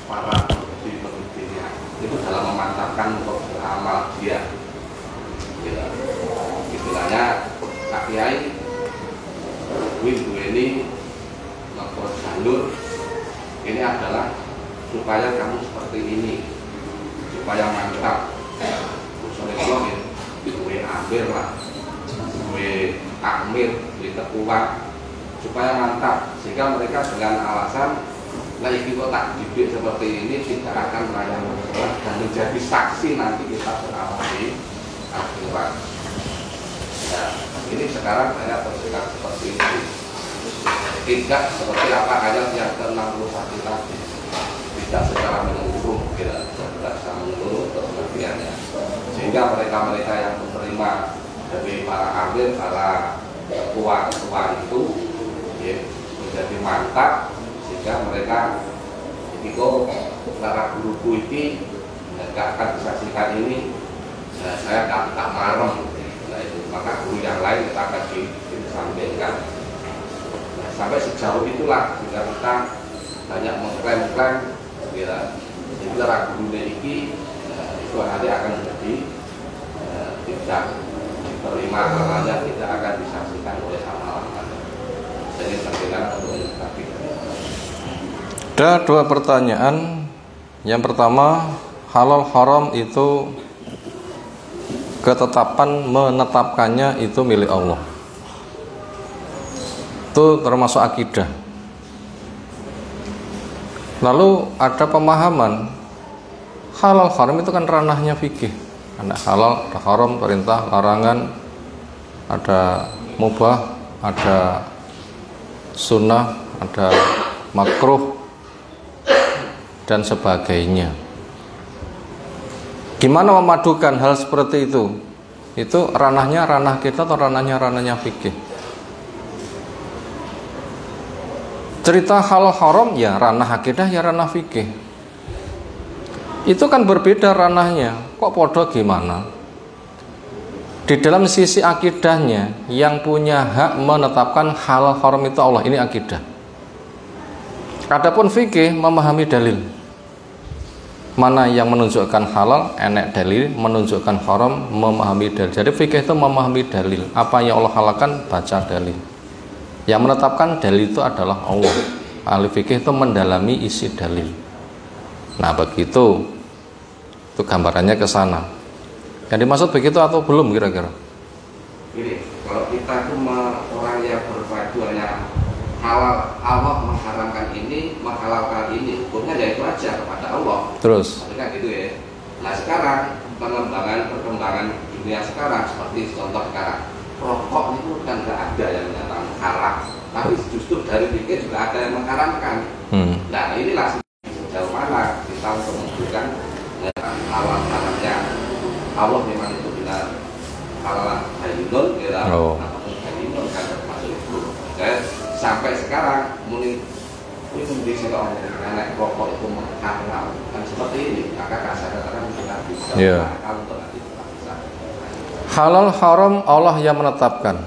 para pemimpin-pemimpinnya itu dalam memantapkan untuk beramal dia. Ya, istilahnya Pak Kiai Windu ini mengkos jalur ini adalah supaya kamu seperti ini, supaya mantap. Usulnya kalau gue ambil lah, gue takmir, gue tekuat, supaya mantap. Sehingga mereka dengan alasan lagi kok tak didik seperti ini tidak akan melayani Allah dan menjadi saksi nanti kita beramal di akhirat. Ya, ini sekarang saya tersirat seperti ini. Tidak seperti apa ayat yang ke-61 tadi. Tidak secara menyeluruh, tidak secara menyeluruh pengertiannya. Sehingga mereka-mereka yang menerima dari para amil, para ketua-ketua itu ya, menjadi mantap. Sehingga mereka itu para guruku ini gak akan disaksikan ini, nah, saya tak marah. Nah, itu maka guru yang lain kita akan disampaikan. Nah, sampai sejauh itulah jika kita banyak mengklaim-klaim ya, jadi para gurunya ini itu nanti akan menjadi tidak diterima amalnya, tidak akan disaksikan oleh amal-amal. Jadi sampaikan untuk tapi ada dua pertanyaan. Yang pertama, halal haram itu ketetapan menetapkannya itu milik Allah. Itu termasuk akidah. Lalu ada pemahaman halal haram itu kan ranahnya fikih. Ada halal, ada haram, perintah, larangan, ada mubah, ada sunnah, ada makruh dan sebagainya. Gimana memadukan hal seperti itu? Itu ranahnya ranah kita atau ranahnya fikih? Cerita halal haram ya ranah akidah ya ranah fikih. Itu kan berbeda ranahnya. Kok podo gimana? Di dalam sisi akidahnya yang punya hak menetapkan halal haram itu Allah, ini akidah. Adapun fikih memahami dalil. Mana yang menunjukkan halal, enek dalil, menunjukkan haram, memahami dalil. Jadi fikih itu memahami dalil. Apa yang Allah halalkan, baca dalil. Yang menetapkan dalil itu adalah Allah. Ahli fikih itu mendalami isi dalil. Nah begitu, itu gambarannya ke sana. Yang dimaksud begitu atau belum kira-kira? Ini kalau kita itu orang yang berpadu hanya halal, Allah mengharamkan ini, menghalalkan ini, hukumnya ya itu aja kepada Allah. Terus? Maksudnya gitu ya. Nah sekarang perkembangan dunia sekarang seperti contoh sekarang rokok itu kan nggak ada yang menyatakan haram, tapi justru dari fikih juga ada yang mengharamkan. Nah inilah sejauh mana kita untuk menunjukkan halal haramnya Allah memang itu benar halal hayyun ya, apapun hayyun kan termasuk itu. Sampai sekarang muni itu bisa kalau anak rokok itu mengharam kan seperti ini, maka kasar karena kita bisa untuk nanti bisa. Halal haram Allah yang menetapkan.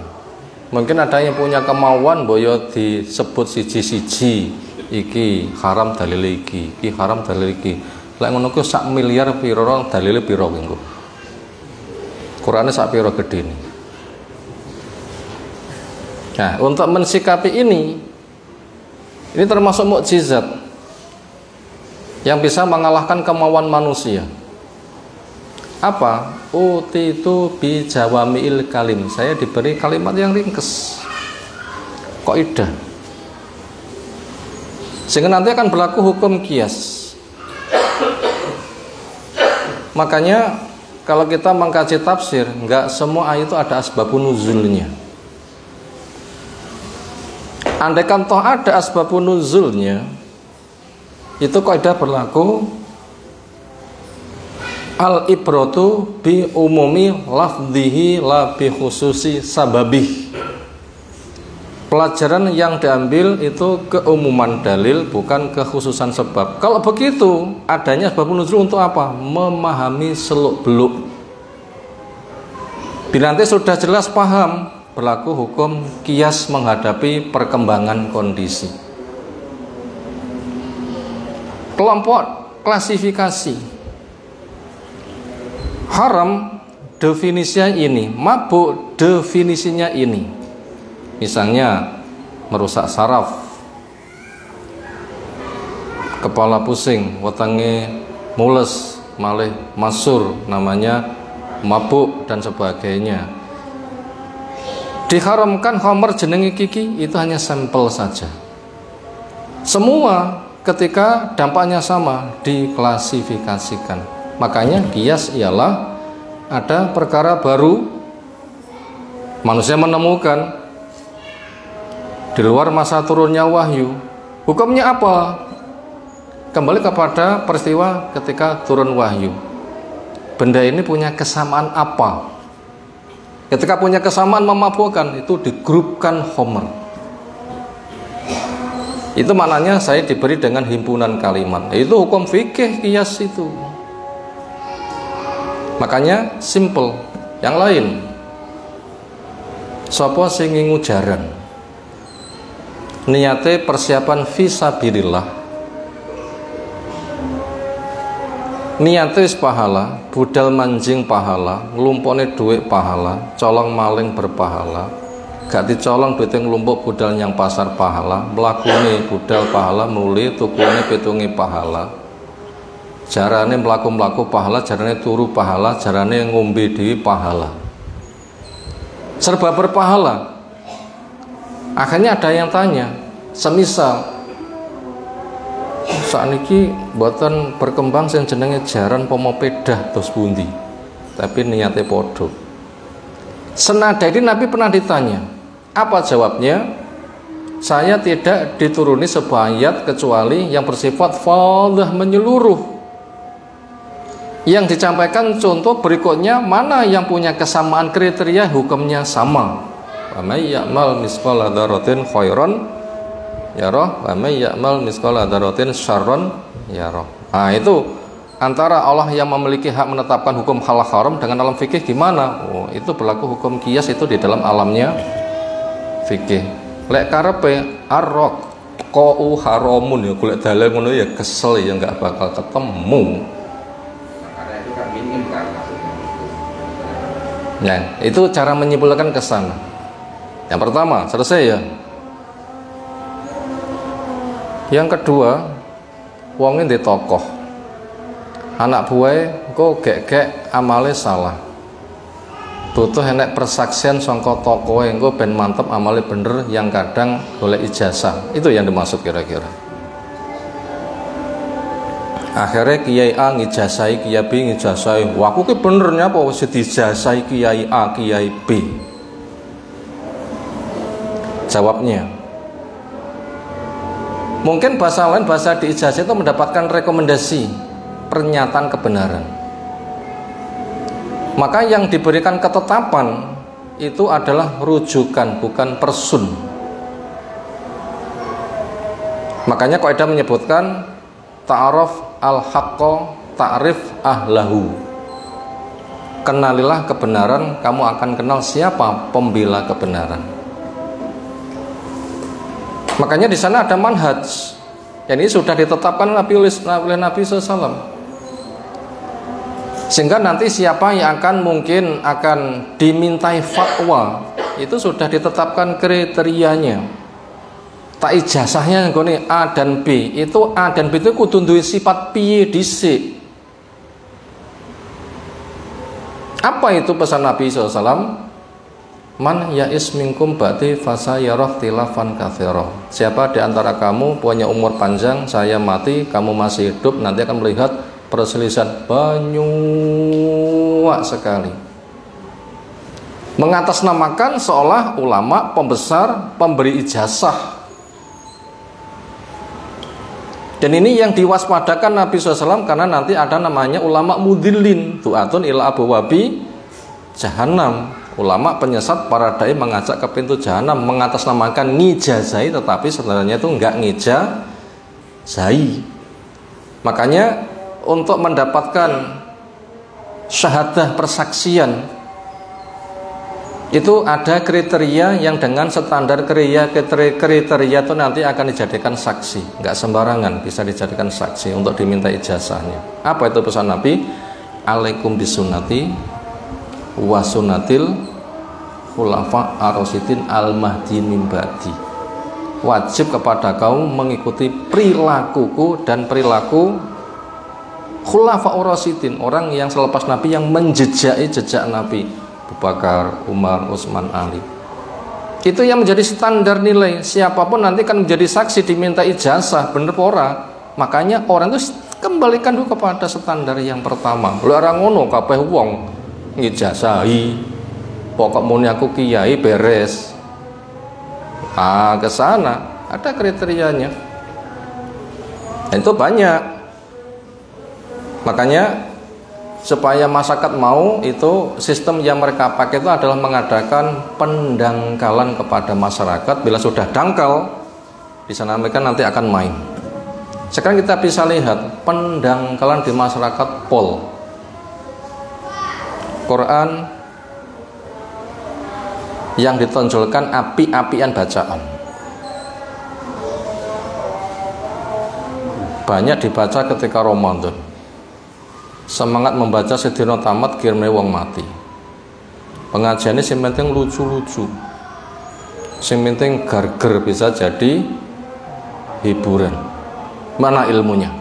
Mungkin ada yang punya kemauan boyo disebut siji-siji iki haram dalile iki haram dalile iki. Lek ngono ku sak miliar pira dalile pira engko. Qur'ane sak pira gedene. Nah, untuk mensikapi ini termasuk mukjizat yang bisa mengalahkan kemauan manusia. Apa? Utitu bi jawami'il kalim. Saya diberi kalimat yang ringkes. Kaidah. Sehingga nanti akan berlaku hukum qiyas. Makanya kalau kita mengkaji tafsir, enggak semua ayat itu ada asbabun nuzulnya. Andaikan toh ada asbabun nuzulnya, itu kaidah berlaku al ibratu bi umumi lafdhihi la bi khususi sababih. Pelajaran yang diambil itu keumuman dalil, bukan kekhususan sebab. Kalau begitu, adanya asbabun nuzul untuk apa? Memahami seluk-beluk. Bila nanti sudah jelas paham, berlaku hukum qiyas menghadapi perkembangan kondisi. Kelompok klasifikasi. Haram definisinya ini, mabuk definisinya ini. Misalnya merusak saraf, kepala pusing, wetenge mules, malih masur, namanya mabuk dan sebagainya. Diharamkan khamr jenenge kiki, itu hanya sampel saja. Semua ketika dampaknya sama diklasifikasikan. Makanya qiyas ialah ada perkara baru, manusia menemukan di luar masa turunnya wahyu. Hukumnya apa? Kembali kepada peristiwa ketika turun wahyu. Benda ini punya kesamaan apa? Ketika punya kesamaan memabukkan, itu digrupkan khamr. Itu maknanya saya diberi dengan himpunan kalimat. Itu hukum fikih qiyas itu. Makanya simple. Yang lain, sapa sing ngingu jaran, niate persiapan fisabilillah, niate wis pahala, budal manjing pahala, nglumpone dhuwit pahala, colong maling berpahala, gak dicolong duite nglumpuk budal nyang pasar pahala, mlakune budal pahala, muli tukune pitunge pahala, jarane mlaku-mlaku pahala, jarane turu pahala, jarane ngombe dhewe pahala, serba berpahala. Akhirnya ada yang tanya, semisal sakniki mboten berkembang sing jenenge jaran pomo pedah terus pundi, tapi niate padha. Senada ini Nabi pernah ditanya, apa jawabnya? Saya tidak dituruni sebuah ayat kecuali yang bersifat fadhah menyeluruh. Yang disampaikan contoh berikutnya, mana yang punya kesamaan kriteria hukumnya sama. Wa may ya'mal misqala dzarratin khairan yarah, wa may ya'mal misqala dzarratin syarran yarah. Nah, itu antara Allah yang memiliki hak menetapkan hukum halal haram dengan alam fikih gimana? Oh, itu berlaku hukum qiyas itu di dalam alamnya fikih. Lek karepe arrok qau haramun ya golek dalil ngono ya kesel ya enggak bakal ketemu. Karena itu kan minim kan maksudnya. Nah, itu cara menyimpulkan ke sana. Yang pertama, selesai ya. Yang kedua, wong ini tokoh. Anak buah kok gek-gek amale salah. Butuh enek persaksian sangka tokoe engko ben mantep amale bener, yang kadang golek ijazah. Itu yang dimaksud kira-kira. Akhirnya Kiai A ngijazahi Kiai B ngijazahi. Wah, aku ki bener nyapa wis dijazahi Kiai A, Kiai B. Jawabnya, mungkin bahasa lain, bahasa di ijazah itu mendapatkan rekomendasi pernyataan kebenaran. Maka yang diberikan ketetapan itu adalah rujukan, bukan person. Makanya kaidah menyebutkan ta'aruf al-haqqo ta'rif ahlahu. Kenalilah kebenaran, kamu akan kenal siapa pembela kebenaran. Makanya di sana ada manhaj. Dan ini sudah ditetapkan oleh Nabi SAW. Sehingga nanti siapa yang mungkin akan dimintai fatwa, itu sudah ditetapkan kriterianya. Tak ijazahnya nggone A dan B. Itu A dan B itu kudu duwe sifat piye dhisik. Apa itu pesan Nabi SAW? Man ya'is minkum ba'di fasayarah tilafan katsira. Siapa di antara kamu punya umur panjang, saya mati, kamu masih hidup, nanti akan melihat perselisihan banyak sekali. Mengatasnamakan seolah ulama, pembesar, pemberi ijazah. Dan ini yang diwaspadakan Nabi SAW, karena nanti ada namanya ulama mudillin, tu'atun ila abwabi jahannam. Ulama penyesat, para dai mengajak ke pintu jahanam, mengatasnamakan ngijazai, tetapi sebenarnya itu enggak ngijazai. Makanya untuk mendapatkan syahadah persaksian itu ada kriteria yang dengan standar kriteria itu nanti akan dijadikan saksi. Enggak sembarangan bisa dijadikan saksi untuk diminta ijazahnya. Apa itu pesan Nabi? Alaikum bisunnati wa sunnatil khulafa ar-rasyidin al-mahdi min ba'di. Wajib kepada kaum mengikuti perilakuku dan perilaku khulafa ar-rasyidin, orang yang selepas Nabi yang menjejaki jejak Nabi, Abu Bakar, Umar, Utsman, Ali. Itu yang menjadi standar nilai. Siapapun nanti kan menjadi saksi diminta ijazah, bener ora? Makanya orang itu kembalikan dulu kepada standar yang pertama. Lha ora ngono kabeh wong ngijazahi, pokok muni aku kiai beres. Ke sana ada kriterianya. Dan itu banyak. Makanya supaya masyarakat mau, itu sistem yang mereka pakai itu adalah mengadakan pendangkalan kepada masyarakat. Bila sudah dangkal, bisa mereka nanti akan main. Sekarang kita bisa lihat pendangkalan di masyarakat pol. Quran yang ditonjolkan api-apian bacaan, banyak dibaca ketika Ramadan. Semangat membaca sedina tamat kirme wong mati. Pengajiannya sing penting lucu-lucu, sing penting garger, bisa jadi hiburan. Mana ilmunya?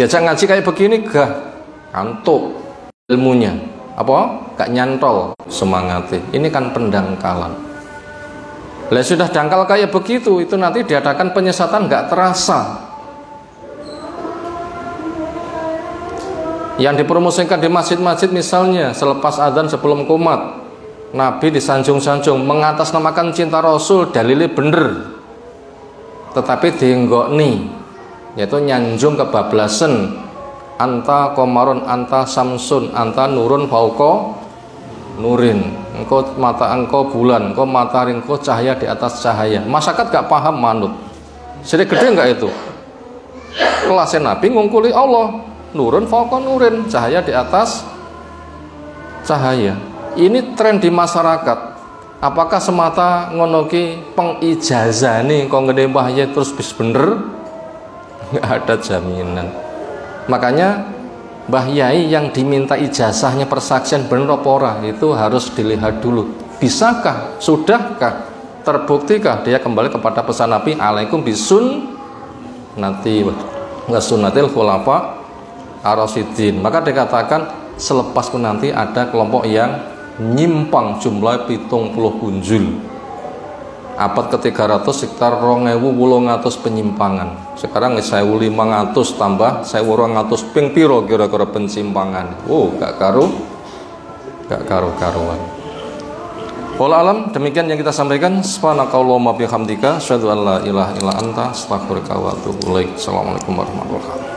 Diajak ngaji kayak begini gak antuk ilmunya, apa? Gak nyantol semangatnya. Ini kan pendangkalan. Lah sudah dangkal kayak begitu, itu nanti diadakan penyesatan gak terasa. Yang dipromosikan di masjid-masjid misalnya, selepas adzan sebelum qomat, Nabi disanjung-sanjung, mengatasnamakan cinta Rasul, dalilnya bener, tetapi dienggokni, yaitu nyanjung kebablasan. Anta komarun, anta samsun, anta nurun fauqa nurin. Engkau mata engkau bulan, engkau matahari, engkau cahaya di atas cahaya. Masyarakat gak paham manut. Sedih gede enggak itu? Kelasnya Nabi ngungkuli Allah, nurun fauqa nurin, cahaya di atas cahaya. Ini tren di masyarakat. Apakah semata ngonoki pengijazah nih kok ngene bahaya terus bis bener? Enggak ada jaminan. Makanya Mbah Yai yang diminta ijazahnya persaksian bener apa ora, itu harus dilihat dulu. Bisakah? Sudahkah? Terbuktikah dia kembali kepada pesan Nabi alaikum bisunnati wa sunnatil khulafa ar-rasyidin. Maka dikatakan selepasku nanti ada kelompok yang nyimpang jumlah 70 punjul. Abad ke-300 sekitar 2800 penyimpangan. Sekarang 1500 tambah 1200 ping piro kira-kira penyimpangan. Gak karuan. Wallahu alam, demikian yang kita sampaikan. Subhanakallahumma bihamdika asyhadu an la ilaha illa anta astaghfiruka wa atubu ilaik. Assalamualaikum warahmatullahi wabarakatuh.